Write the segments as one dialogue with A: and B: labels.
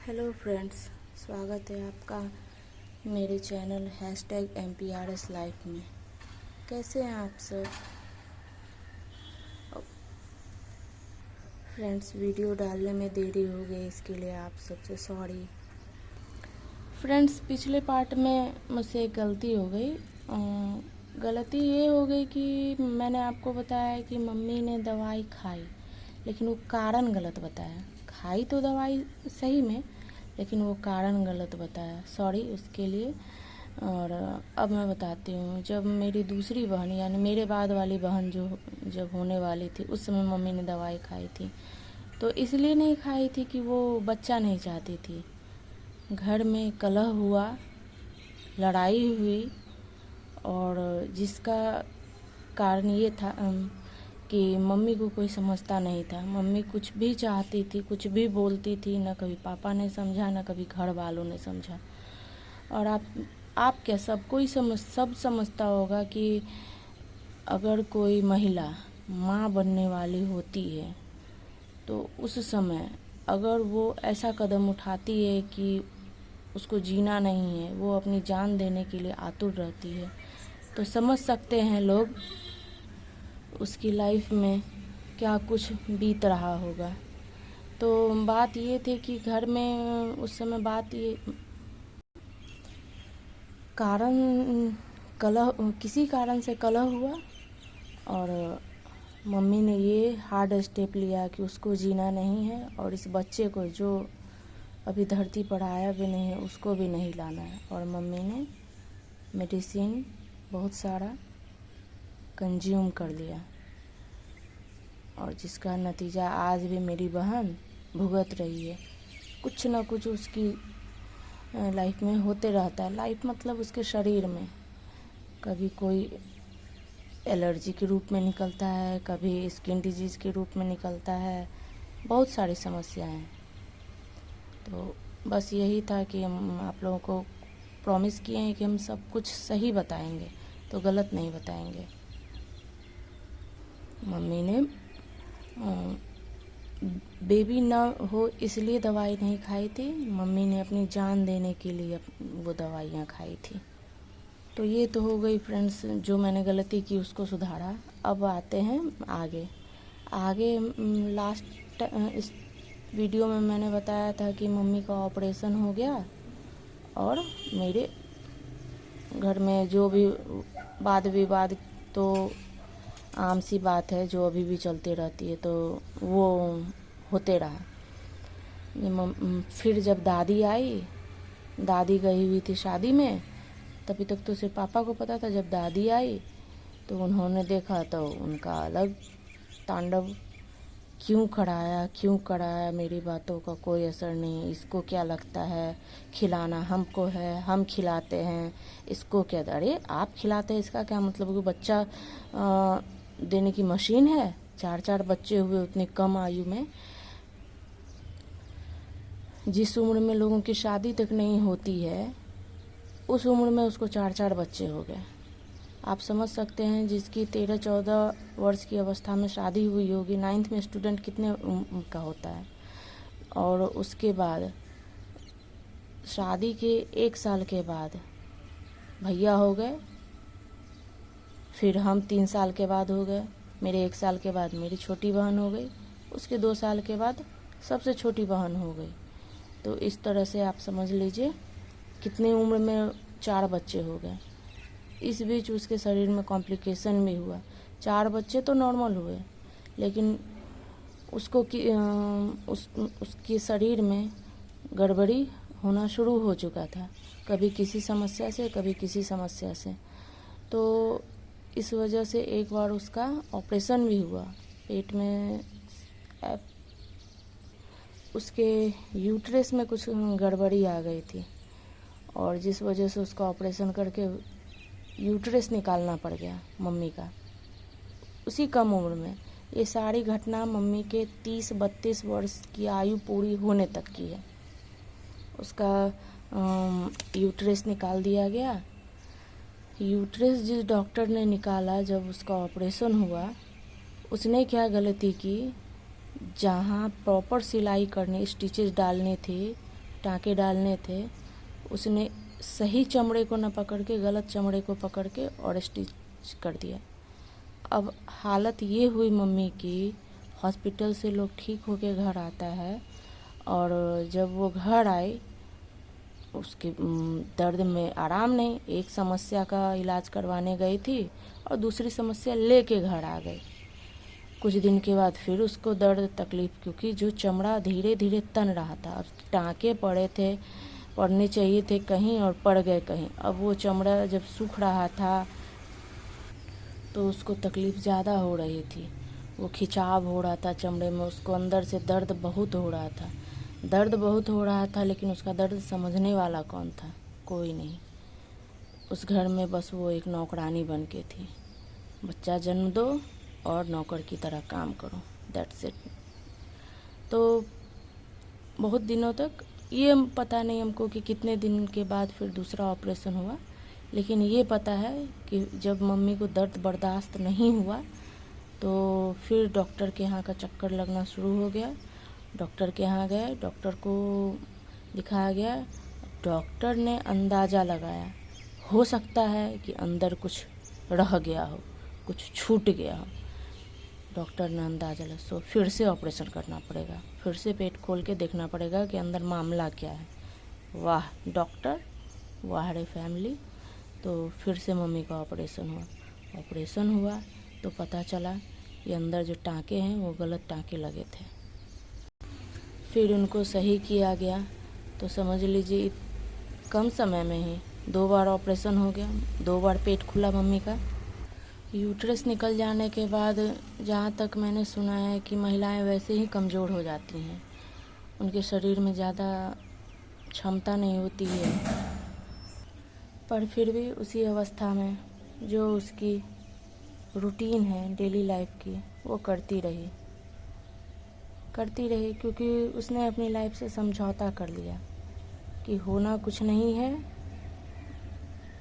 A: Hello friends, स्वागत है आपका मेरे चैनल #MPRS लाइफ में। कैसे हैं आप सब फ्रेंड्स? वीडियो डालने में देरी हो गई, इसके लिए आप सबसे सॉरी फ्रेंड्स। पिछले पार्ट में मुझसे एक गलती हो गई। गलती ये हो गई कि मैंने आपको बताया कि मम्मी ने दवाई खाई, लेकिन वो कारण गलत बताया। खाई तो दवाई सही में, लेकिन वो कारण गलत बताया। सॉरी उसके लिए। और अब मैं बताती हूँ। जब मेरी दूसरी बहन यानी मेरे बाद वाली बहन जो जब होने वाली थी, उस समय मम्मी ने दवाई खाई थी। तो इसलिए नहीं खाई थी कि वो बच्चा नहीं चाहती थी। घर में कलह हुआ, लड़ाई हुई, और जिसका कारण ये था कि मम्मी को कोई समझता नहीं था। मम्मी कुछ भी चाहती थी, कुछ भी बोलती थी, ना कभी पापा ने समझा, ना कभी घर वालों ने समझा। और आप क्या, सब समझता होगा कि अगर कोई महिला माँ बनने वाली होती है तो उस समय अगर वो ऐसा कदम उठाती है कि उसको जीना नहीं है, वो अपनी जान देने के लिए आतुर रहती है, तो समझ सकते हैं लोग उसकी लाइफ में क्या कुछ बीत रहा होगा। तो बात ये थी कि घर में उस समय किसी कारण से कलह हुआ, और मम्मी ने ये हार्ड स्टेप लिया कि उसको जीना नहीं है, और इस बच्चे को जो अभी धरती पर आया भी नहीं है उसको भी नहीं लाना है। और मम्मी ने मेडिसिन बहुत सारा कंज्यूम कर लिया, और जिसका नतीजा आज भी मेरी बहन भुगत रही है। कुछ ना कुछ उसकी लाइफ में होते रहता है। लाइफ मतलब उसके शरीर में कभी कोई एलर्जी के रूप में निकलता है, कभी स्किन डिजीज़ के रूप में निकलता है, बहुत सारी समस्याएं हैं। तो बस यही था कि हम आप लोगों को प्रॉमिस किए हैं कि हम सब कुछ सही बताएंगे, तो गलत नहीं बताएंगे। मम्मी ने बेबी न हो इसलिए दवाई नहीं खाई थी। मम्मी ने अपनी जान देने के लिए वो दवाइयाँ खाई थी। तो ये तो हो गई फ्रेंड्स, जो मैंने गलती की उसको सुधारा। अब आते हैं आगे लास्ट इस वीडियो में मैंने बताया था कि मम्मी का ऑपरेशन हो गया, और मेरे घर में जो भी वाद विवाद तो आम सी बात है, जो अभी भी चलती रहती है, तो वो होते रहा। फिर जब दादी आई, दादी गई हुई थी शादी में, तभी तक तो सिर्फ पापा को पता था। जब दादी आई तो उन्होंने देखा तो उनका अलग तांडव। क्यों कराया, मेरी बातों का कोई असर नहीं, इसको क्या लगता है, खिलाना हमको है, हम खिलाते हैं, इसको क्या। अरे आप खिलाते हैं, इसका क्या मतलब? कि बच्चा देने की मशीन है? 4 बच्चे हुए उतनी कम आयु में। जिस उम्र में लोगों की शादी तक नहीं होती है, उस उम्र में उसको 4 बच्चे हो गए। आप समझ सकते हैं, जिसकी 13-14 वर्ष की अवस्था में शादी हुई होगी, 9th में स्टूडेंट कितने का होता है। और उसके बाद शादी के 1 साल के बाद भैया हो गए, फिर हम 3 साल के बाद हो गए, मेरे 1 साल के बाद मेरी छोटी बहन हो गई, उसके 2 साल के बाद सबसे छोटी बहन हो गई। तो इस तरह से आप समझ लीजिए कितनी उम्र में 4 बच्चे हो गए। इस बीच उसके शरीर में कॉम्प्लिकेशन भी हुआ। 4 बच्चे तो नॉर्मल हुए, लेकिन उसको उसके शरीर में गड़बड़ी होना शुरू हो चुका था, कभी किसी समस्या से, कभी किसी समस्या से। तो इस वजह से एक बार उसका ऑपरेशन भी हुआ। पेट में उसके यूट्रस में कुछ गड़बड़ी आ गई थी, और जिस वजह से उसका ऑपरेशन करके यूट्रस निकालना पड़ गया मम्मी का, उसी कम उम्र में। ये सारी घटना मम्मी के 30-32 वर्ष की आयु पूरी होने तक की है। उसका यूट्रस निकाल दिया गया। यूट्रस जिस डॉक्टर ने निकाला, जब उसका ऑपरेशन हुआ, उसने क्या गलती की, जहाँ प्रॉपर सिलाई करनी, स्टिचेस डालने थे, टाँके डालने थे, उसने सही चमड़े को न पकड़ के गलत चमड़े को पकड़ के और स्टिच कर दिया। अब हालत ये हुई मम्मी की, हॉस्पिटल से लोग ठीक होके घर आता है और जब वो घर आई उसके दर्द में आराम नहीं। एक समस्या का इलाज करवाने गई थी और दूसरी समस्या लेके घर आ गई। कुछ दिन के बाद फिर उसको दर्द तकलीफ़, क्योंकि जो चमड़ा धीरे धीरे तन रहा था। अब टाँके पड़े थे, पड़ने चाहिए थे कहीं और पड़ गए कहीं। अब वो चमड़ा जब सूख रहा था तो उसको तकलीफ़ ज़्यादा हो रही थी, वो खिंचाव हो रहा था चमड़े में, उसको अंदर से दर्द बहुत हो रहा था। दर्द बहुत हो रहा था लेकिन उसका दर्द समझने वाला कौन था? कोई नहीं। उस घर में बस वो एक नौकरानी बन के थी। बच्चा जन्म दो और नौकर की तरह काम करो, दैट्स इट। तो बहुत दिनों तक ये पता नहीं हमको कि कितने दिन के बाद फिर दूसरा ऑपरेशन हुआ, लेकिन ये पता है कि जब मम्मी को दर्द बर्दाश्त नहीं हुआ तो फिर डॉक्टर के यहाँ का चक्कर लगना शुरू हो गया। डॉक्टर के यहाँ गए, डॉक्टर को दिखाया गया। डॉक्टर ने अंदाज़ा लगाया, हो सकता है कि अंदर कुछ रह गया हो, कुछ छूट गया हो। डॉक्टर ने अंदाज़ा लगा, सो फिर से ऑपरेशन करना पड़ेगा, फिर से पेट खोल के देखना पड़ेगा कि अंदर मामला क्या है। वाह डॉक्टर, वाह रे फैमिली। तो फिर से मम्मी का ऑपरेशन हुआ। ऑपरेशन हुआ तो पता चला कि अंदर जो टाँके हैं वो गलत टाँके लगे थे। फिर उनको सही किया गया तो समझ लीजिए कम समय में ही 2 बार ऑपरेशन हो गया, 2 बार पेट खुला मम्मी का। यूट्रस निकल जाने के बाद जहाँ तक मैंने सुना है कि महिलाएं वैसे ही कमज़ोर हो जाती हैं, उनके शरीर में ज़्यादा क्षमता नहीं होती है। पर फिर भी उसी अवस्था में जो उसकी रूटीन है डेली लाइफ की वो करती रही, क्योंकि उसने अपनी लाइफ से समझौता कर लिया कि होना कुछ नहीं है,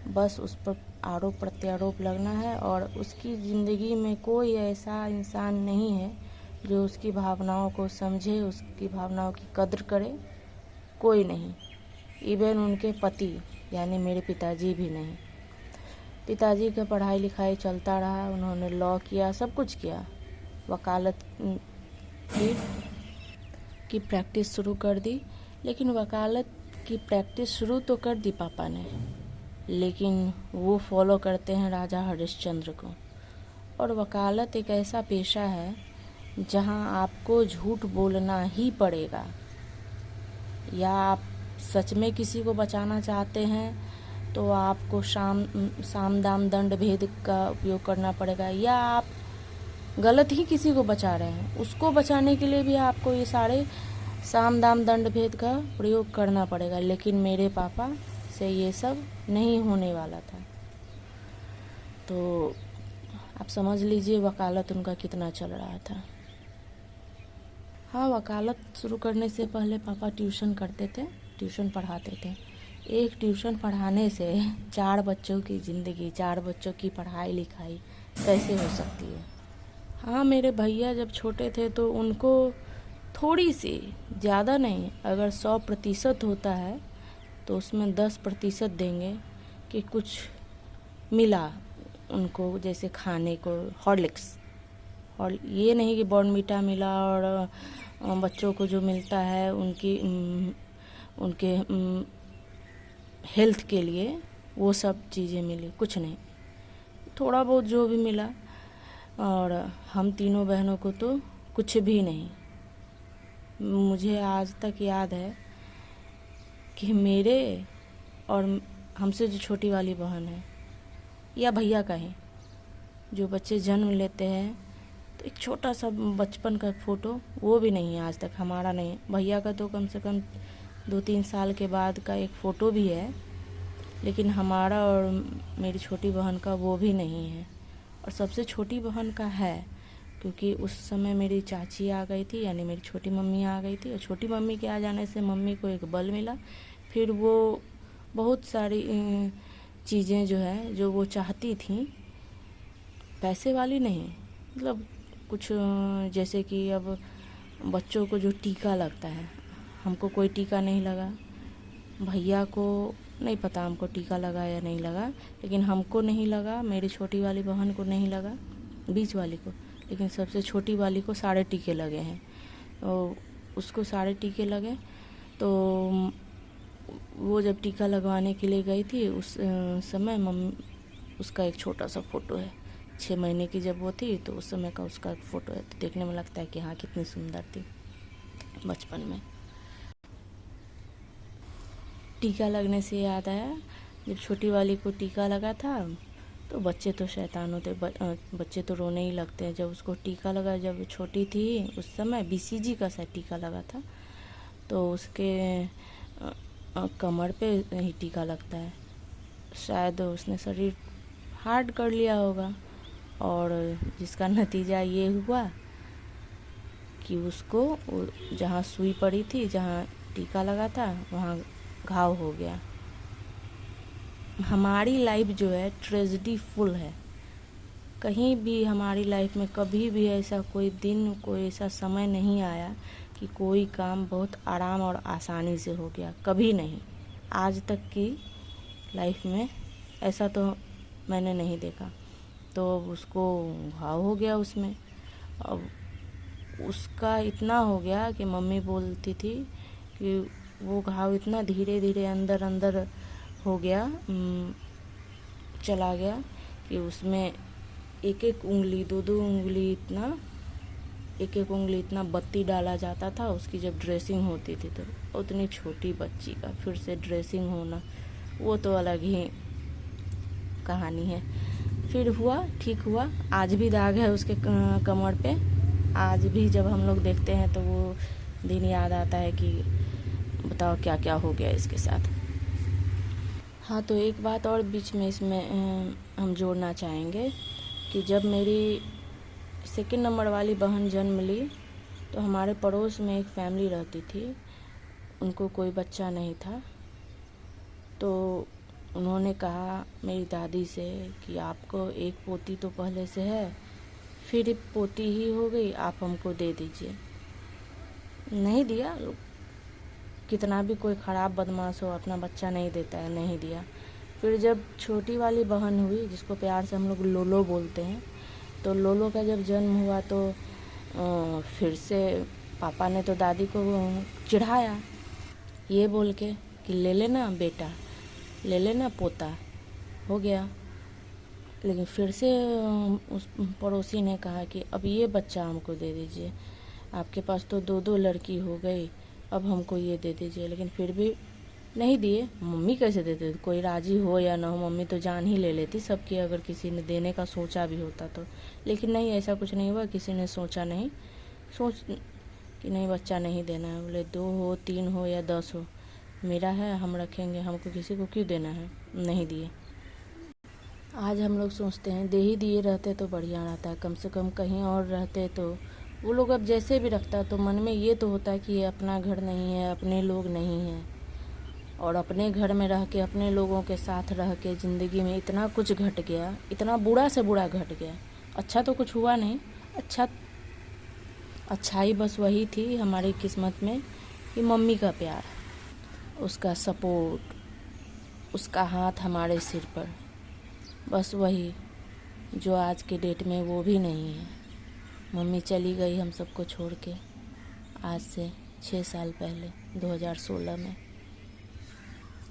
A: बस उस पर आरोप प्रत्यारोप लगना है। और उसकी ज़िंदगी में कोई ऐसा इंसान नहीं है जो उसकी भावनाओं को समझे, उसकी भावनाओं की कद्र करे, कोई नहीं। इवन उनके पति यानी मेरे पिताजी भी नहीं। पिताजी का पढ़ाई लिखाई चलता रहा, उन्होंने लॉ किया, सब कुछ किया, वकालत की प्रैक्टिस शुरू कर दी। लेकिन वकालत की प्रैक्टिस शुरू तो कर दी पापा ने, लेकिन वो फॉलो करते हैं राजा हरिश्चंद्र को। और वकालत एक ऐसा पेशा है जहां आपको झूठ बोलना ही पड़ेगा, या आप सच में किसी को बचाना चाहते हैं तो आपको साम दाम दंड भेद का उपयोग करना पड़ेगा, या आप गलत ही किसी को बचा रहे हैं उसको बचाने के लिए भी आपको ये सारे साम दाम दंड भेद का प्रयोग करना पड़ेगा। लेकिन मेरे पापा से ये सब नहीं होने वाला था। तो आप समझ लीजिए वकालत उनका कितना चल रहा था। हाँ, वकालत शुरू करने से पहले पापा ट्यूशन करते थे, ट्यूशन पढ़ाते थे। एक ट्यूशन पढ़ाने से 4 बच्चों की ज़िंदगी, 4 बच्चों की पढ़ाई लिखाई कैसे हो सकती है। हाँ, मेरे भैया जब छोटे थे तो उनको थोड़ी सी, ज़्यादा नहीं, अगर 100% होता है तो उसमें 10% देंगे कि कुछ मिला उनको, जैसे खाने को हॉर्लिक्स, और ये नहीं कि बॉर्नवीटा मिला और बच्चों को जो मिलता है उनके हेल्थ के लिए वो सब चीज़ें मिली, कुछ नहीं, थोड़ा बहुत जो भी मिला। और हम तीनों बहनों को तो कुछ भी नहीं। मुझे आज तक याद है कि मेरे और हमसे जो छोटी वाली बहन है या भैया का ही, जो बच्चे जन्म लेते हैं तो एक छोटा सा बचपन का फ़ोटो वो भी नहीं है आज तक, हमारा नहीं। भैया का तो कम से कम 2-3 साल के बाद का एक फ़ोटो भी है, लेकिन हमारा और मेरी छोटी बहन का वो भी नहीं है। और सबसे छोटी बहन का है, क्योंकि उस समय मेरी चाची आ गई थी, यानी मेरी छोटी मम्मी आ गई थी, और छोटी मम्मी के आ जाने से मम्मी को एक बल मिला। फिर वो बहुत सारी चीज़ें जो है जो वो चाहती थी, पैसे वाली नहीं, मतलब कुछ जैसे कि अब बच्चों को जो टीका लगता है, हमको कोई टीका नहीं लगा, भैया को नहीं पता हमको टीका लगा या नहीं लगा, लेकिन हमको नहीं लगा, मेरी छोटी वाली बहन को नहीं लगा, बीच वाली को, लेकिन सबसे छोटी वाली को सारे टीके लगे हैं। तो उसको सारे टीके लगे। तो वो जब टीका लगवाने के लिए गई थी उस समय मम्मी, उसका एक छोटा सा फ़ोटो है, 6 महीने की जब वो थी तो उस समय का उसका एक फ़ोटो है। तो देखने में लगता है कि हाँ कितनी सुंदर थी बचपन में। टीका लगने से याद आया, जब छोटी वाली को टीका लगा था तो बच्चे तो शैतान होते, बच्चे तो रोने ही लगते हैं। जब उसको टीका लगा, जब छोटी थी उस समय BCG का शायद टीका लगा था, तो उसके कमर पे ही टीका लगता है। शायद उसने शरीर हार्ड कर लिया होगा, और जिसका नतीजा ये हुआ कि उसको जहाँ सुई पड़ी थी, जहाँ टीका लगा था, वहाँ घाव हो गया। हमारी लाइफ जो है ट्रेजेडी फुल है। कहीं भी हमारी लाइफ में कभी भी ऐसा कोई दिन, कोई ऐसा समय नहीं आया कि कोई काम बहुत आराम और आसानी से हो गया, कभी नहीं। आज तक की लाइफ में ऐसा तो मैंने नहीं देखा। तो उसको घाव हो गया उसमें। अब उसका इतना हो गया कि मम्मी बोलती थी कि वो घाव इतना धीरे धीरे अंदर अंदर हो गया, चला गया कि उसमें एक एक उंगली, दो दो उंगली, इतना एक एक उंगली इतना बत्ती डाला जाता था उसकी जब ड्रेसिंग होती थी। तो उतनी छोटी बच्ची का फिर से ड्रेसिंग होना, वो तो अलग ही कहानी है। फिर हुआ, ठीक हुआ। आज भी दाग है उसके कमर पे। आज भी जब हम लोग देखते हैं तो वो दिन याद आता है कि बताओ क्या क्या हो गया इसके साथ। हाँ, तो एक बात और बीच में इसमें हम जोड़ना चाहेंगे कि जब मेरी सेकंड नंबर वाली बहन जन्म ली तो हमारे पड़ोस में एक फैमिली रहती थी, उनको कोई बच्चा नहीं था। तो उन्होंने कहा मेरी दादी से कि आपको एक पोती तो पहले से है, फिर पोती ही हो गई, आप हमको दे दीजिए। नहीं दिया। कितना भी कोई ख़राब बदमाश हो अपना बच्चा नहीं देता है, नहीं दिया। फिर जब छोटी वाली बहन हुई, जिसको प्यार से हम लोग लोलो बोलते हैं, तो लोलो का जब जन्म हुआ तो फिर से पापा ने तो दादी को चिढ़ाया ये बोल के कि ले लेना बेटा, ले लेना पोता, हो गया। लेकिन फिर से उस पड़ोसी ने कहा कि अब ये बच्चा हमको दे दीजिए, आपके पास तो 2 लड़की हो गई, अब हमको ये दे दीजिए। लेकिन फिर भी नहीं दिए। मम्मी कैसे देते, कोई राजी हो या ना हो, मम्मी तो जान ही ले लेती सबकी, अगर किसी ने देने का सोचा भी होता तो। लेकिन नहीं, ऐसा कुछ नहीं हुआ, किसी ने सोचा नहीं, सोच कि नहीं बच्चा नहीं देना है। बोले 2 हो, 3 हो या 10 हो, मेरा है, हम रखेंगे, हमको किसी को क्यों देना है। नहीं दिए। आज हम लोग सोचते हैं दे ही दिए रहते तो बढ़िया रहता है, कम से कम कहीं और रहते तो वो लोग अब जैसे भी रखता तो मन में ये तो होता है कि ये अपना घर नहीं है, अपने लोग नहीं हैं। और अपने घर में रह के, अपने लोगों के साथ रह के ज़िंदगी में इतना कुछ घट गया, इतना बुरा से बुरा घट गया। अच्छा तो कुछ हुआ नहीं। अच्छाई बस वही थी हमारी किस्मत में कि मम्मी का प्यार, उसका सपोर्ट, उसका हाथ हमारे सिर पर, बस वही जो आज के डेट में वो भी नहीं है। मम्मी चली गई हम सबको छोड़ के आज से 6 साल पहले 2016 में।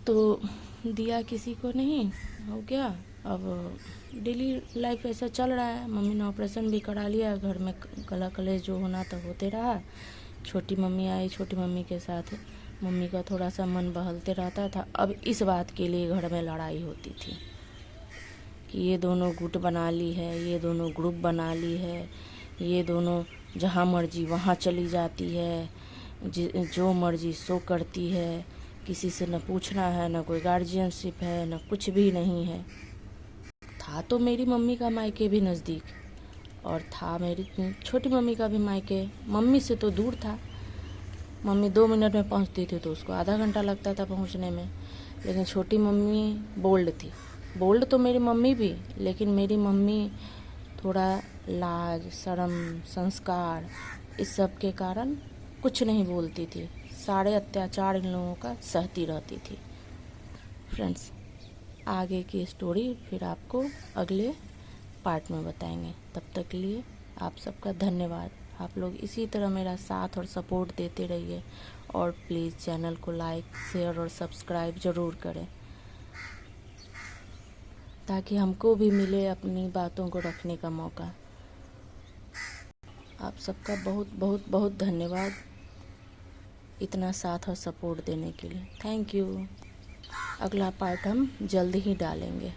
A: तो दिया किसी को नहीं, हो गया। अब डेली लाइफ ऐसा चल रहा है। मम्मी ने ऑपरेशन भी करा लिया, घर में कला कलेश जो होना था होते रहा। छोटी मम्मी आई, छोटी मम्मी के साथ मम्मी का थोड़ा सा मन बहलते रहता था। अब इस बात के लिए घर में लड़ाई होती थी कि ये दोनों गुट बना ली है, ये दोनों ग्रुप बना ली है, ये दोनों जहाँ मर्जी वहाँ चली जाती है, जो मर्जी सो करती है, किसी से न पूछना है, न कोई गार्जियनशिप है, न कुछ भी नहीं है। था तो मेरी मम्मी का मायके भी नज़दीक, और था मेरी छोटी मम्मी का भी मायके मम्मी से तो दूर था। मम्मी 2 मिनट में पहुंचती थी तो उसको आधा घंटा लगता था पहुंचने में। लेकिन छोटी मम्मी बोल्ड थी। बोल्ड तो मेरी मम्मी भी, लेकिन मेरी मम्मी थोड़ा लाज, शर्म, संस्कार, इस सब के कारण कुछ नहीं बोलती थी, सारे अत्याचार इन लोगों का सहती रहती थी। फ्रेंड्स, आगे की स्टोरी फिर आपको अगले पार्ट में बताएंगे। तब तक के लिए आप सबका धन्यवाद। आप लोग इसी तरह मेरा साथ और सपोर्ट देते रहिए और प्लीज़ चैनल को लाइक, शेयर और सब्सक्राइब ज़रूर करें, ताकि हमको भी मिले अपनी बातों को रखने का मौका। आप सबका बहुत बहुत बहुत धन्यवाद इतना साथ और सपोर्ट देने के लिए। Thank you. अगला पार्ट हम जल्द ही डालेंगे।